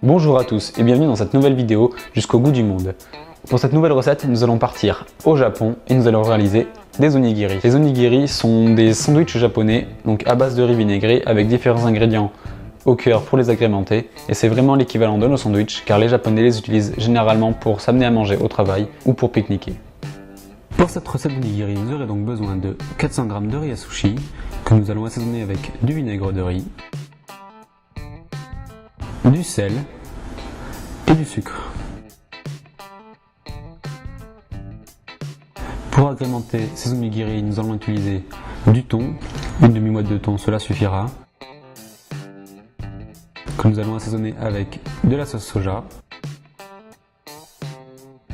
Bonjour à tous et bienvenue dans cette nouvelle vidéo jusqu'au goût du monde. Pour cette nouvelle recette, nous allons partir au Japon et nous allons réaliser des onigiri. Les onigiri sont des sandwichs japonais, donc à base de riz vinaigré avec différents ingrédients au cœur pour les agrémenter, et c'est vraiment l'équivalent de nos sandwichs car les japonais les utilisent généralement pour s'amener à manger au travail ou pour pique-niquer. Pour cette recette d'onigiri, vous aurez donc besoin de 400 g de riz à sushi que nous allons assaisonner avec du vinaigre de riz, du sel et du sucre. Pour agrémenter ces onigiri, nous allons utiliser du thon, une demi-moite de thon, cela suffira, que nous allons assaisonner avec de la sauce soja,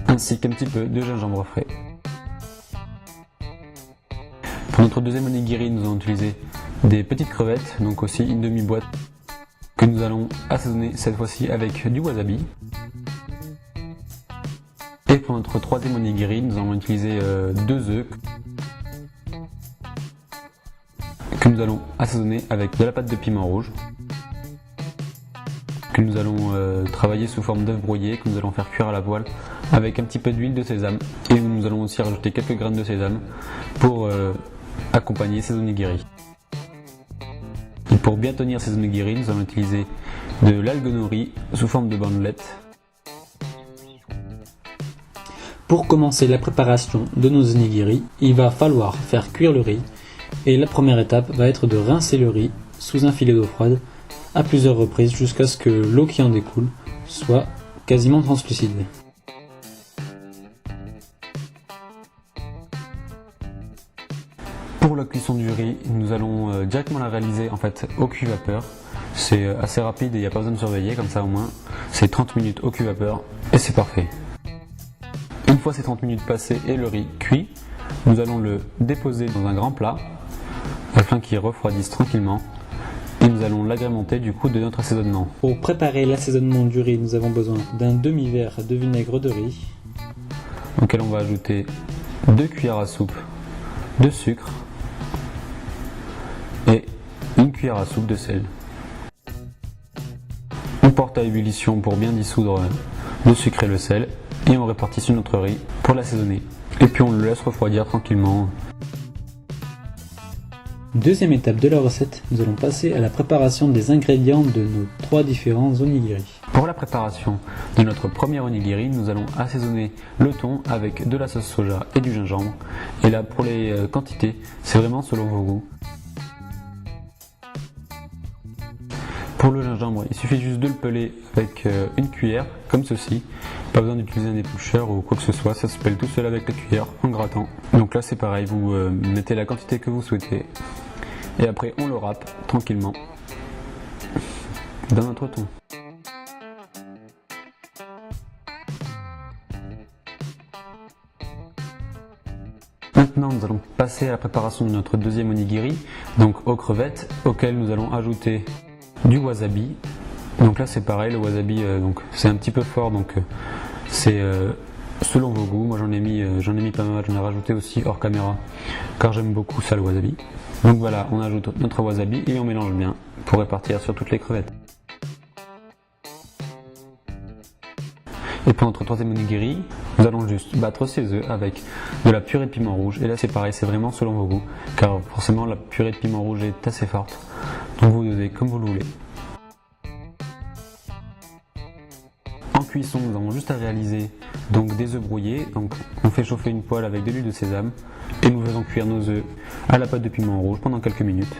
ainsi qu'un petit peu de gingembre frais. Pour notre deuxième onigiri, nous allons utiliser des petites crevettes, donc aussi une demi-boîte, que nous allons assaisonner cette fois-ci avec du wasabi. Et pour notre troisième onigiri, nous allons utiliser 2 œufs que nous allons assaisonner avec de la pâte de piment rouge, que nous allons travailler sous forme d'œuf brouillé, que nous allons faire cuire à la poêle avec un petit peu d'huile de sésame, et nous allons aussi rajouter quelques graines de sésame pour accompagner ces onigiri. Et pour bien tenir ces onigiri, nous allons utiliser de l'algue nori sous forme de bandelettes. Pour commencer la préparation de nos onigiri, il va falloir faire cuire le riz, et la première étape va être de rincer le riz sous un filet d'eau froide à plusieurs reprises jusqu'à ce que l'eau qui en découle soit quasiment translucide. Pour la cuisson du riz, nous allons directement la réaliser en fait au cuit-vapeur. C'est assez rapide et il n'y a pas besoin de surveiller, comme ça au moins c'est 30 minutes au cuit-vapeur et c'est parfait. Une fois ces 30 minutes passées et le riz cuit, nous allons le déposer dans un grand plat afin qu'il refroidisse tranquillement, et nous allons l'agrémenter du coup de notre assaisonnement. Pour préparer l'assaisonnement du riz, nous avons besoin d'un demi-verre de vinaigre de riz, auquel on va ajouter 2 cuillères à soupe de sucre et 1 cuillère à soupe de sel. On porte à ébullition pour bien dissoudre le sucre et le sel, et on répartit sur notre riz pour l'assaisonner. Et puis on le laisse refroidir tranquillement. Deuxième étape de la recette, nous allons passer à la préparation des ingrédients de nos 3 différents onigiri. Pour la préparation de notre premier onigiri, nous allons assaisonner le thon avec de la sauce soja et du gingembre. Et là, pour les quantités, c'est vraiment selon vos goûts. Pour le gingembre, il suffit juste de le peler avec une cuillère, comme ceci. Pas besoin d'utiliser un éplucheur ou quoi que ce soit, ça se pèle tout seul avec la cuillère en grattant. Donc là c'est pareil, vous mettez la quantité que vous souhaitez et après on le râpe tranquillement dans notre thon. Maintenant nous allons passer à la préparation de notre deuxième onigiri, donc aux crevettes, auxquelles nous allons ajouter du wasabi. Donc là c'est pareil, le wasabi donc c'est un petit peu fort, donc c'est selon vos goûts. Moi j'en ai mis pas mal, j'en ai rajouté aussi hors caméra car j'aime beaucoup ça, le wasabi. Donc voilà, on ajoute notre wasabi et on mélange bien pour répartir sur toutes les crevettes. Et pour notre troisième onigiri, nous allons juste battre ces œufs avec de la purée de piment rouge, et là c'est pareil, c'est vraiment selon vos goûts car forcément la purée de piment rouge est assez forte, donc vous dosez comme vous le voulez. En cuisson, nous avons juste à réaliser donc des œufs brouillés. Donc on fait chauffer une poêle avec de l'huile de sésame et nous faisons cuire nos œufs à la pâte de piment rouge pendant quelques minutes.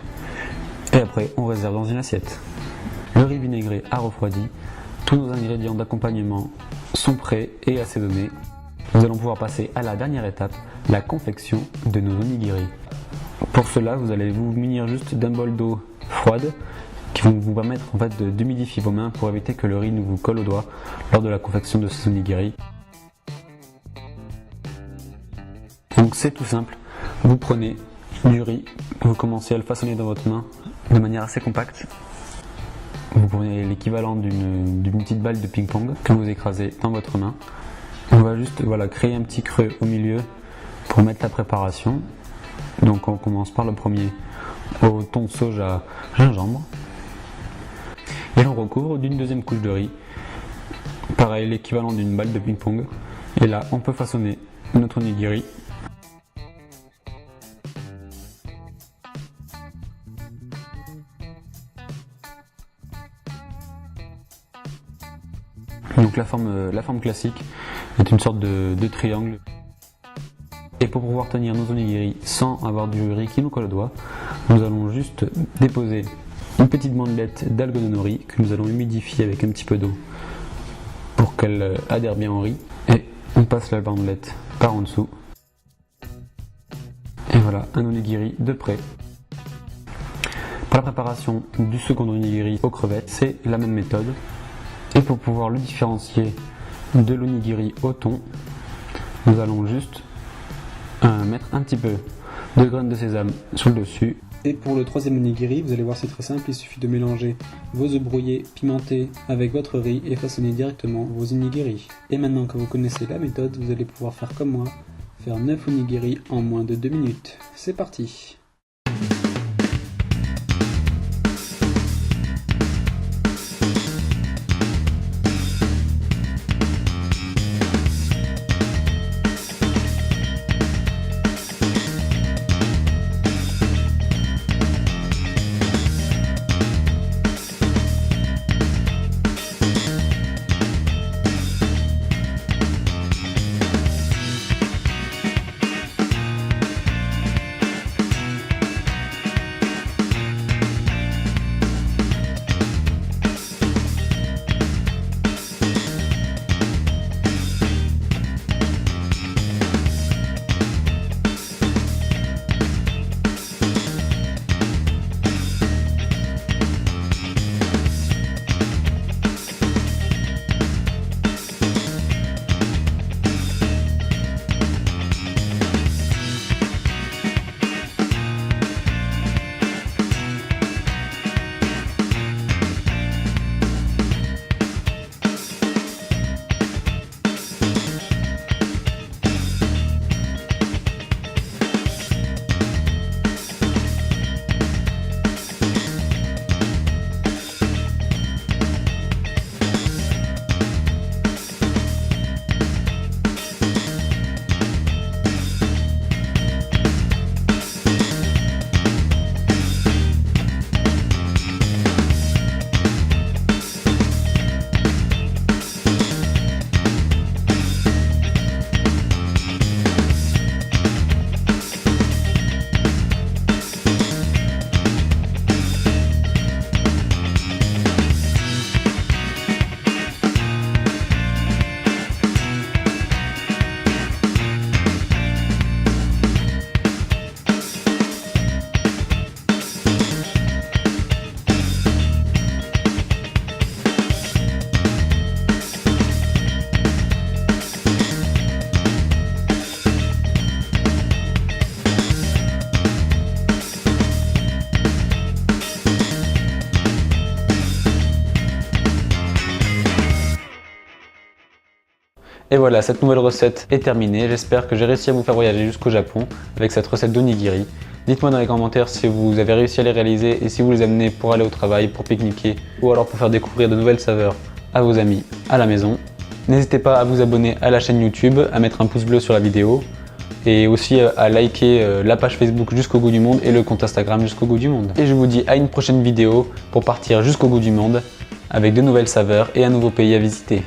Et après, on réserve dans une assiette. Le riz vinaigré a refroidi. Tous nos ingrédients d'accompagnement sont prêts et assaisonnés. Nous allons pouvoir passer à la dernière étape, la confection de nos onigiri. Pour cela, vous allez vous munir juste d'un bol d'eau froide qui vont vous permettre en fait d'humidifier vos mains pour éviter que le riz ne vous colle aux doigts lors de la confection de ces onigiri. Donc c'est tout simple, vous prenez du riz, vous commencez à le façonner dans votre main de manière assez compacte. Vous prenez l'équivalent d'une petite balle de ping-pong que vous écrasez dans votre main. On va juste créer un petit creux au milieu pour mettre la préparation. Donc on commence par le premier au thon soja gingembre. et l'on recouvre d'une deuxième couche de riz. Pareil, l'équivalent d'une balle de ping-pong. Et là, on peut façonner notre onigiri. Donc la forme classique est une sorte de triangle. Et pour pouvoir tenir nos onigiri sans avoir du riz qui nous colle au doigt, nous allons juste déposer une petite bandelette d'algues de nori que nous allons humidifier avec un petit peu d'eau pour qu'elle adhère bien au riz. Et on passe la bandelette par en dessous. Et voilà, un onigiri de prêt. Pour la préparation du second onigiri aux crevettes, c'est la même méthode. Et pour pouvoir le différencier de l'onigiri au thon, nous allons juste mettre un petit peu de graines de sésame sur le dessus. Et pour le troisième onigiri, vous allez voir, c'est très simple, il suffit de mélanger vos œufs brouillés, pimentés avec votre riz et façonner directement vos onigiri. Et maintenant que vous connaissez la méthode, vous allez pouvoir faire comme moi, faire 9 onigiri en moins de 2 minutes. C'est parti! Et voilà, cette nouvelle recette est terminée. J'espère que j'ai réussi à vous faire voyager jusqu'au Japon avec cette recette d'onigiri. Dites-moi dans les commentaires si vous avez réussi à les réaliser et si vous les amenez pour aller au travail, pour pique-niquer ou alors pour faire découvrir de nouvelles saveurs à vos amis à la maison. N'hésitez pas à vous abonner à la chaîne YouTube, à mettre un pouce bleu sur la vidéo et aussi à liker la page Facebook Jusqu'au Goût du Monde et le compte Instagram Jusqu'au Goût du Monde. Et je vous dis à une prochaine vidéo pour partir jusqu'au goût du monde avec de nouvelles saveurs et un nouveau pays à visiter.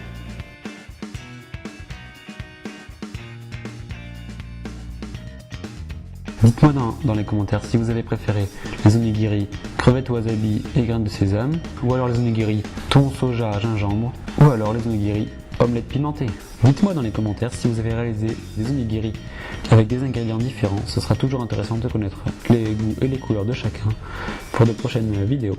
Dites-moi dans les commentaires si vous avez préféré les onigiri crevettes wasabi et graines de sésame, ou alors les onigiri thon, soja, gingembre, ou alors les onigiri omelette pimentée. Dites-moi dans les commentaires si vous avez réalisé des onigiri avec des ingrédients différents, ce sera toujours intéressant de connaître les goûts et les couleurs de chacun pour de prochaines vidéos.